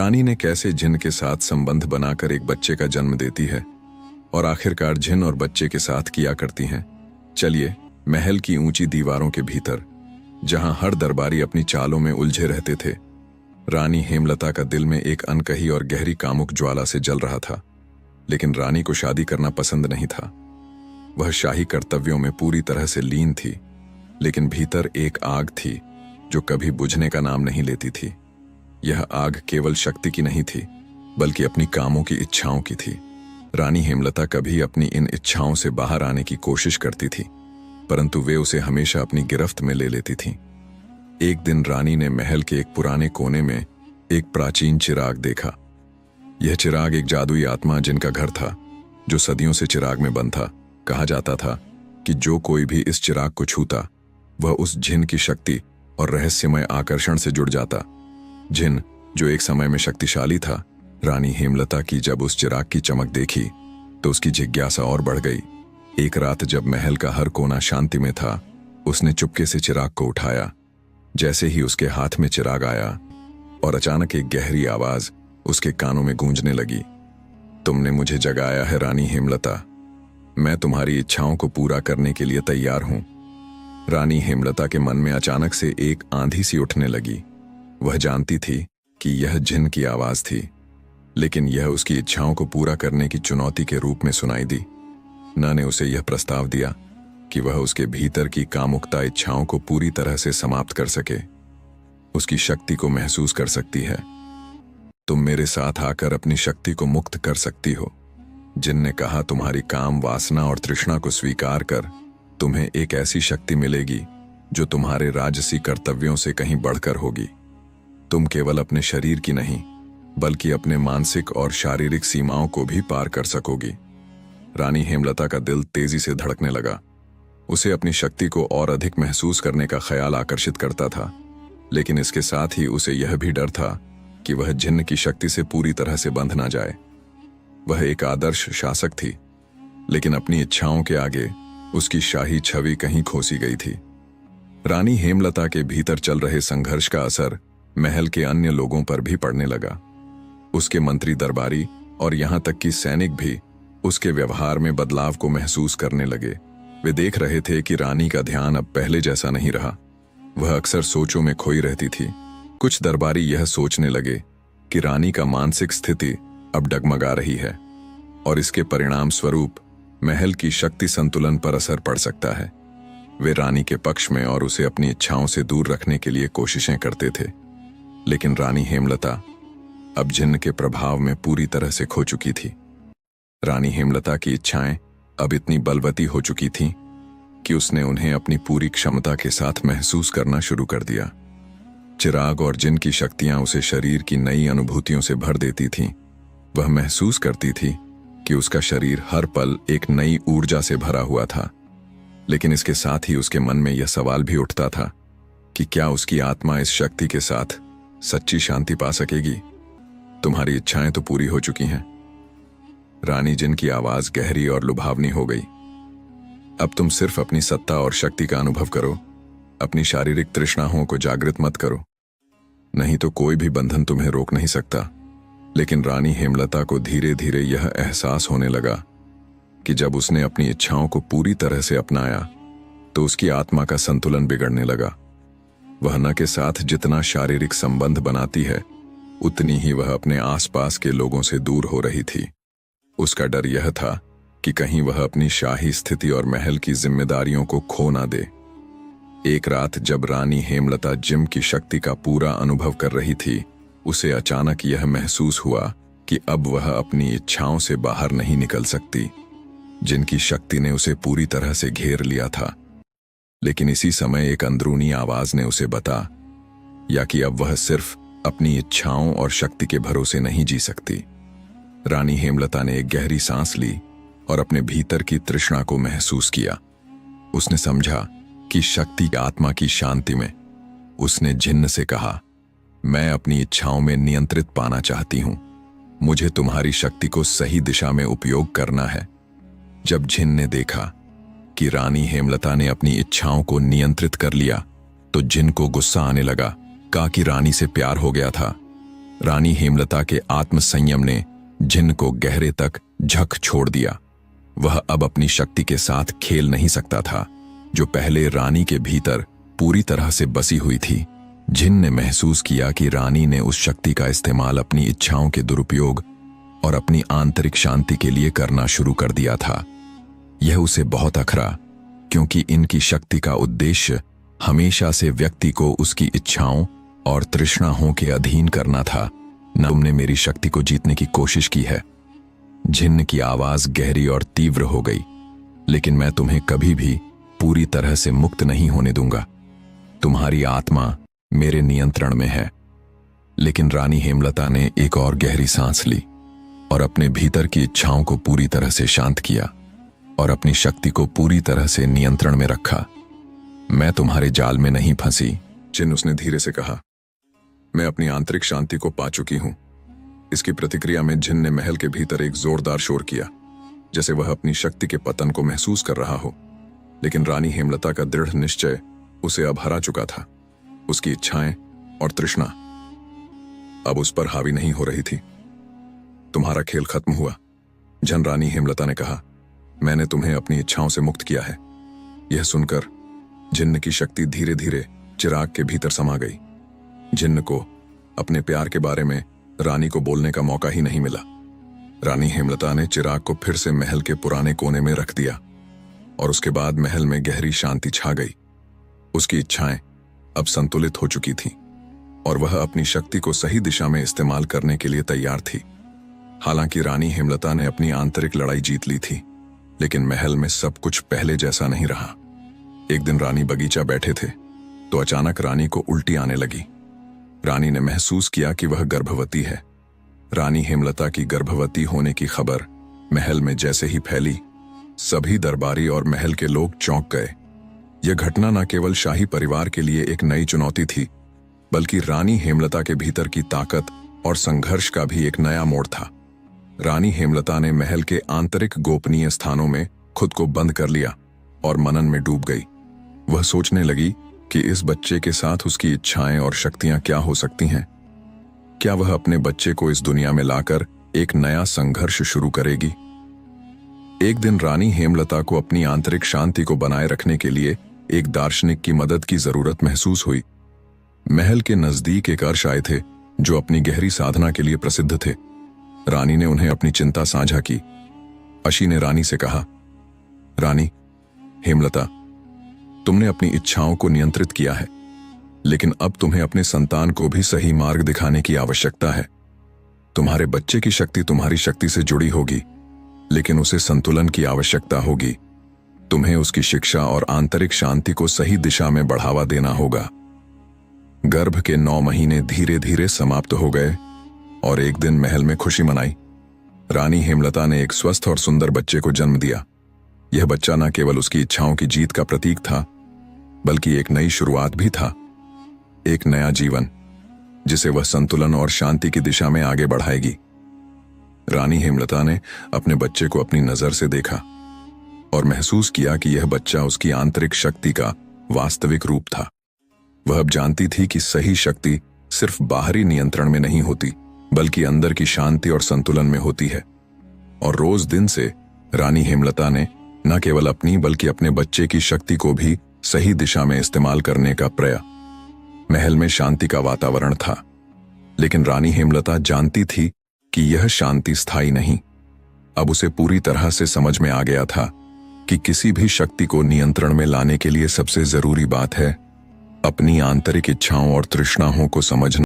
रानी ने कैसे जिन के साथ संबंध बनाकर एक बच्चे का जन्म देती है और आखिरकार जिन और बच्चे के साथ किया करती हैं। चलिए, महल की ऊंची दीवारों के भीतर, जहां हर दरबारी अपनी चालों में उलझे रहते थे, रानी हेमलता का दिल में एक अनकही और गहरी कामुक ज्वाला से जल रहा था। लेकिन रानी को शादी करना पसंद नहीं था। वह शाही कर्तव्यों में पूरी तरह से लीन थी, लेकिन भीतर एक आग थी जो कभी बुझने का नाम नहीं लेती थी। यह आग केवल शक्ति की नहीं थी, बल्कि अपनी कामों की इच्छाओं की थी। रानी हेमलता कभी अपनी इन इच्छाओं से बाहर आने की कोशिश करती थी, परंतु वे उसे हमेशा अपनी गिरफ्त में ले लेती थीं। एक दिन रानी ने महल के एक पुराने कोने में एक प्राचीन चिराग देखा। यह चिराग एक जादुई आत्मा जिनका घर था, जो सदियों से चिराग में बंद था। कहा जाता था कि जो कोई भी इस चिराग को छूता, वह उस जिन की शक्ति और रहस्यमय आकर्षण से जुड़ जाता। जिन जो एक समय में शक्तिशाली था। रानी हेमलता की जब उस चिराग की चमक देखी तो उसकी जिज्ञासा और बढ़ गई। एक रात जब महल का हर कोना शांति में था, उसने चुपके से चिराग को उठाया। जैसे ही उसके हाथ में चिराग आया और अचानक एक गहरी आवाज उसके कानों में गूंजने लगी, तुमने मुझे जगाया है रानी हेमलता, मैं तुम्हारी इच्छाओं को पूरा करने के लिए तैयार हूं। रानी हेमलता के मन में अचानक से एक आंधी सी उठने लगी। वह जानती थी कि यह जिन की आवाज थी, लेकिन यह उसकी इच्छाओं को पूरा करने की चुनौती के रूप में सुनाई दी। न ने उसे यह प्रस्ताव दिया कि वह उसके भीतर की कामुकता इच्छाओं को पूरी तरह से समाप्त कर सके। उसकी शक्ति को महसूस कर सकती है। तुम मेरे साथ आकर अपनी शक्ति को मुक्त कर सकती हो। जिन ने कहा, तुम्हारी काम वासना और तृष्णा को स्वीकार कर तुम्हें एक ऐसी शक्ति मिलेगी जो तुम्हारे राजसी कर्तव्यों से कहीं बढ़कर होगी। तुम केवल अपने शरीर की नहीं, बल्कि अपने मानसिक और शारीरिक सीमाओं को भी पार कर सकोगी। रानी हेमलता का दिल तेजी से धड़कने लगा। उसे अपनी शक्ति को और अधिक महसूस करने का ख्याल आकर्षित करता था, लेकिन इसके साथ ही उसे यह भी डर था कि वह जिन्न की शक्ति से पूरी तरह से बंध ना जाए। वह एक आदर्श शासक थी, लेकिन अपनी इच्छाओं के आगे उसकी शाही छवि कहीं खोसी गई थी। रानी हेमलता के भीतर चल रहे संघर्ष का असर महल के अन्य लोगों पर भी पड़ने लगा। उसके मंत्री दरबारी और यहां तक कि सैनिक भी उसके व्यवहार में बदलाव को महसूस करने लगे। वे देख रहे थे कि रानी का ध्यान अब पहले जैसा नहीं रहा। वह अक्सर सोचों में खोई रहती थी। कुछ दरबारी यह सोचने लगे कि रानी का मानसिक स्थिति अब डगमगा रही है और इसके परिणाम स्वरूप महल की शक्ति संतुलन पर असर पड़ सकता है। वे रानी के पक्ष में और उसे अपनी इच्छाओं से दूर रखने के लिए कोशिशें करते थे, लेकिन रानी हेमलता अब जिन्न के प्रभाव में पूरी तरह से खो चुकी थी। रानी हेमलता की इच्छाएं अब इतनी बलवती हो चुकी थीं कि उसने उन्हें अपनी पूरी क्षमता के साथ महसूस करना शुरू कर दिया। चिराग और जिन्न की शक्तियां उसे शरीर की नई अनुभूतियों से भर देती थीं। वह महसूस करती थी कि उसका शरीर हर पल एक नई ऊर्जा से भरा हुआ था, लेकिन इसके साथ ही उसके मन में यह सवाल भी उठता था कि क्या उसकी आत्मा इस शक्ति के साथ सच्ची शांति पा सकेगी। तुम्हारी इच्छाएं तो पूरी हो चुकी हैं। रानी जिन की आवाज गहरी और लुभावनी हो गई। अब तुम सिर्फ अपनी सत्ता और शक्ति का अनुभव करो, अपनी शारीरिक तृष्णाओं को जागृत मत करो, नहीं तो कोई भी बंधन तुम्हें रोक नहीं सकता। लेकिन रानी हेमलता को धीरे धीरे यह एहसास होने लगा कि जब उसने अपनी इच्छाओं को पूरी तरह से अपनाया तो उसकी आत्मा का संतुलन बिगड़ने लगा। वह न के साथ जितना शारीरिक संबंध बनाती है, उतनी ही वह अपने आसपास के लोगों से दूर हो रही थी। उसका डर यह था कि कहीं वह अपनी शाही स्थिति और महल की जिम्मेदारियों को खो ना दे। एक रात जब रानी हेमलता जिम की शक्ति का पूरा अनुभव कर रही थी, उसे अचानक यह महसूस हुआ कि अब वह अपनी इच्छाओं से बाहर नहीं निकल सकती। जिनकी शक्ति ने उसे पूरी तरह से घेर लिया था। लेकिन इसी समय एक अंदरूनी आवाज ने उसे बता या कि अब वह सिर्फ अपनी इच्छाओं और शक्ति के भरोसे नहीं जी सकती। रानी हेमलता ने एक गहरी सांस ली और अपने भीतर की तृष्णा को महसूस किया। उसने समझा कि शक्ति आत्मा की शांति में। उसने जिन्न से कहा, मैं अपनी इच्छाओं में नियंत्रित पाना चाहती हूं। मुझे तुम्हारी शक्ति को सही दिशा में उपयोग करना है। जब जिन्न ने देखा कि रानी हेमलता ने अपनी इच्छाओं को नियंत्रित कर लिया, तो जिन्न को गुस्सा आने लगा। कहा कि रानी से प्यार हो गया था, रानी हेमलता के आत्मसंयम ने जिन्न को गहरे तक झक छोड़ दिया। वह अब अपनी शक्ति के साथ खेल नहीं सकता था, जो पहले रानी के भीतर पूरी तरह से बसी हुई थी। जिन्न ने महसूस किया कि रानी ने उस शक्ति का इस्तेमाल अपनी इच्छाओं के दुरुपयोग और अपनी आंतरिक शांति के लिए करना शुरू कर दिया था। यह उसे बहुत अखरा, क्योंकि इनकी शक्ति का उद्देश्य हमेशा से व्यक्ति को उसकी इच्छाओं और तृष्णाओं के अधीन करना था। न तुमने मेरी शक्ति को जीतने की कोशिश की है। जिन्न की आवाज गहरी और तीव्र हो गई। लेकिन मैं तुम्हें कभी भी पूरी तरह से मुक्त नहीं होने दूंगा। तुम्हारी आत्मा मेरे नियंत्रण में है। लेकिन रानी हेमलता ने एक और गहरी सांस ली और अपने भीतर की इच्छाओं को पूरी तरह से शांत किया और अपनी शक्ति को पूरी तरह से नियंत्रण में रखा। मैं तुम्हारे जाल में नहीं फंसी, जिन्न उसने धीरे से कहा। मैं अपनी आंतरिक शांति को पा चुकी हूं। इसकी प्रतिक्रिया में जिन्न ने महल के भीतर एक जोरदार शोर किया, जैसे वह अपनी शक्ति के पतन को महसूस कर रहा हो। लेकिन रानी हेमलता का दृढ़ निश्चय उसे अब हरा चुका था। उसकी इच्छाएं और तृष्णा अब उस पर हावी नहीं हो रही थी। तुम्हारा खेल खत्म हुआ, जन रानी हेमलता ने कहा। मैंने तुम्हें अपनी इच्छाओं से मुक्त किया है। यह सुनकर जिन्न की शक्ति धीरे धीरे चिराग के भीतर समा गई। जिन्न को अपने प्यार के बारे में रानी को बोलने का मौका ही नहीं मिला। रानी हेमलता ने चिराग को फिर से महल के पुराने कोने में रख दिया और उसके बाद महल में गहरी शांति छा गई। उसकी इच्छाएं अब संतुलित हो चुकी थीं और वह अपनी शक्ति को सही दिशा में इस्तेमाल करने के लिए तैयार थी। हालांकि रानी हेमलता ने अपनी आंतरिक लड़ाई जीत ली थी, लेकिन महल में सब कुछ पहले जैसा नहीं रहा। एक दिन रानी बगीचा बैठे थे तो अचानक रानी को उल्टी आने लगी। रानी ने महसूस किया कि वह गर्भवती है। रानी हेमलता की गर्भवती होने की खबर महल में जैसे ही फैली, सभी दरबारी और महल के लोग चौंक गए। यह घटना न केवल शाही परिवार के लिए एक नई चुनौती थी, बल्कि रानी हेमलता के भीतर की ताकत और संघर्ष का भी एक नया मोड़ था। रानी हेमलता ने महल के आंतरिक गोपनीय स्थानों में खुद को बंद कर लिया और मनन में डूब गई। वह सोचने लगी कि इस बच्चे के साथ उसकी इच्छाएं और शक्तियां क्या हो सकती हैं। क्या वह अपने बच्चे को इस दुनिया में लाकर एक नया संघर्ष शुरू करेगी? एक दिन रानी हेमलता को अपनी आंतरिक शांति को बनाए रखने के लिए एक दार्शनिक की मदद की जरूरत महसूस हुई। महल के नजदीक एक अर्श आए थे जो अपनी गहरी साधना के लिए प्रसिद्ध थे। रानी ने उन्हें अपनी चिंता साझा की। अशी ने रानी से कहा, रानी हेमलता, तुमने अपनी इच्छाओं को नियंत्रित किया है, लेकिन अब तुम्हें अपने संतान को भी सही मार्ग दिखाने की आवश्यकता है। तुम्हारे बच्चे की शक्ति तुम्हारी शक्ति से जुड़ी होगी, लेकिन उसे संतुलन की आवश्यकता होगी। तुम्हें उसकी शिक्षा और आंतरिक शांति को सही दिशा में बढ़ावा देना होगा। गर्भ के 9 महीने धीरे धीरे समाप्त हो गए और एक दिन महल में खुशी मनाई। रानी हेमलता ने एक स्वस्थ और सुंदर बच्चे को जन्म दिया। यह बच्चा न केवल उसकी इच्छाओं की जीत का प्रतीक था, बल्कि एक नई शुरुआत भी था। एक नया जीवन जिसे वह संतुलन और शांति की दिशा में आगे बढ़ाएगी। रानी हेमलता ने अपने बच्चे को अपनी नजर से देखा और महसूस किया कि यह बच्चा उसकी आंतरिक शक्ति का वास्तविक रूप था। वह अब जानती थी कि सही शक्ति सिर्फ बाहरी नियंत्रण में नहीं होती, बल्कि अंदर की शांति और संतुलन में होती है। और रोज दिन से रानी हेमलता ने न केवल अपनी बल्कि अपने बच्चे की शक्ति को भी सही दिशा में इस्तेमाल करने का प्रयास। महल में शांति का वातावरण था, लेकिन रानी हेमलता जानती थी कि यह शांति स्थायी नहीं। अब उसे पूरी तरह से समझ में आ गया था कि किसी भी शक्ति को नियंत्रण में लाने के लिए सबसे जरूरी बात है अपनी आंतरिक इच्छाओं और तृष्णाओं को समझना।